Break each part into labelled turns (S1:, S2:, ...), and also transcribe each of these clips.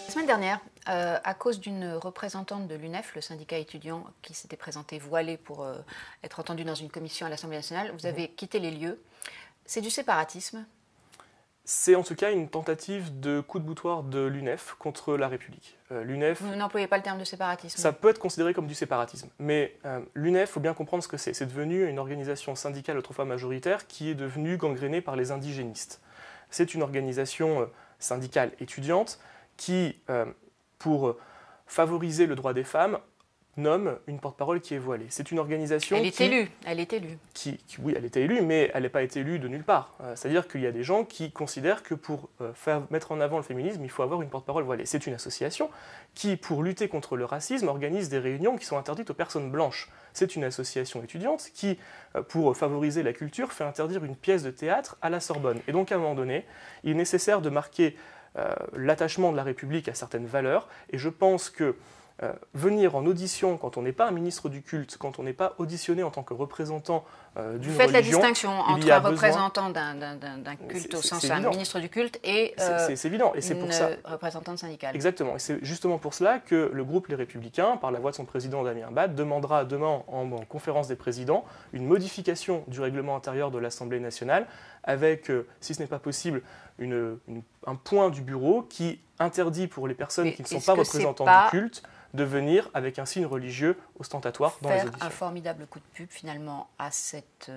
S1: La semaine dernière, à cause d'une représentante de l'UNEF, le syndicat étudiant qui s'était présenté voilé pour être entendu dans une commission à l'Assemblée nationale, vous avez quitté les lieux. C'est du séparatisme?
S2: C'est en tout cas une tentative de coup de boutoir de l'UNEF contre la République. L'UNEF,
S1: vous n'employez pas le terme de séparatisme?
S2: Ça peut être considéré comme du séparatisme, mais l'UNEF, il faut bien comprendre ce que c'est. C'est devenu une organisation syndicale autrefois majoritaire qui est devenue gangrénée par les indigénistes. C'est une organisation syndicale étudiante qui, pour favoriser le droit des femmes, nomme une porte-parole qui est voilée. C'est une organisation
S1: Elle est élue.
S2: Oui, elle était élue, mais elle n'est pas été élue de nulle part. C'est-à-dire qu'il y a des gens qui considèrent que pour mettre en avant le féminisme, il faut avoir une porte-parole voilée. C'est une association qui, pour lutter contre le racisme, organise des réunions qui sont interdites aux personnes blanches. C'est une association étudiante qui, pour favoriser la culture, fait interdire une pièce de théâtre à la Sorbonne. Et donc, à un moment donné, il est nécessaire de marquer l'attachement de la République à certaines valeurs, et je pense que venir en audition quand on n'est pas un ministre du culte, quand on n'est pas auditionné en tant que représentant d'une religion...
S1: Vous faites la distinction entre un représentant d'un culte au sens un ministre du culte et
S2: c'est évident, et c'est pour ça.
S1: Représentante syndicale.
S2: Exactement, et c'est justement pour cela que le groupe Les Républicains, par la voix de son président Damien Abad, demandera demain en conférence des présidents une modification du règlement intérieur de l'Assemblée nationale avec, si ce n'est pas possible, un point du bureau qui interdit pour les personnes qui ne sont pas représentants du culte de venir avec un signe religieux ostentatoire dans les auditions.
S1: Faire un formidable coup de pub finalement à cette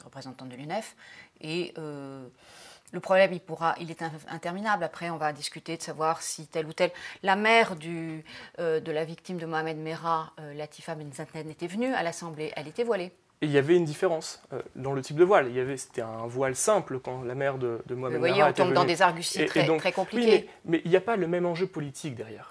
S1: représentante de l'UNEF. Et le problème, il est interminable. Après, on va discuter de savoir si telle ou telle... La mère de la victime de Mohamed Merah, Latifa Benzaten, était venue à l'Assemblée. Elle était voilée.
S2: Et il y avait une différence dans le type de voile. C'était un voile simple quand la mère de Mohamed Merah était venue.
S1: Vous voyez, on tombe dans des arguties très compliqués.
S2: Oui, mais il n'y a pas le même enjeu politique derrière.